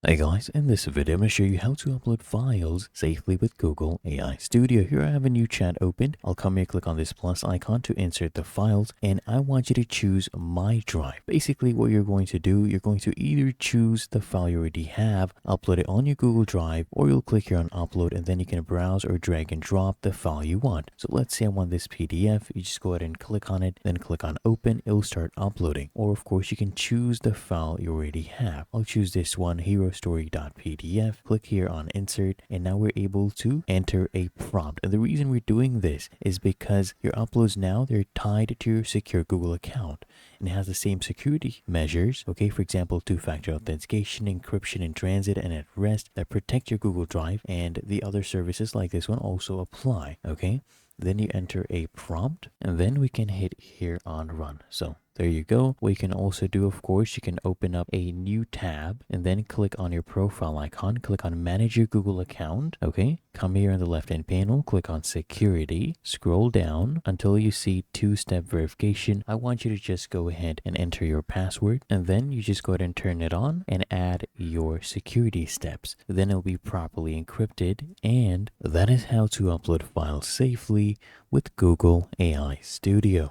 Hey guys, in this video I'm going to show you how to upload files safely with Google AI Studio. Here I have a new chat opened. I'll come here, click on this plus icon to insert the files, and I want you to choose My Drive. Basically what you're going to do, you're going to either choose the file you already have, upload it on your Google Drive, or you'll click here on upload and then you can browse or drag and drop the file you want. So let's say I want this PDF, you just go ahead and click on it, then click on open, it'll start uploading. Or of course you can choose the file you already have. I'll choose this one, herostory.pdf. Click here on insert, and now we're able to enter a prompt. And the reason we're doing this is because your uploads now, they're tied to your secure Google account and it has the same security measures. Okay, for example, two-factor authentication, encryption in transit and at rest that protect your Google Drive, and the other services like this one also apply. Okay, then you enter a prompt and then we can hit here on run. So there you go. What you can also do, of course, you can open up a new tab and then click on your profile icon, click on manage your Google account. Okay, come here on the left hand panel, click on security, scroll down until you see two-step verification. I want you to just go ahead and enter your password, and then you just go ahead and turn it on and add your security steps. Then it'll be properly encrypted, and that is how to upload files safely with Google AI Studio.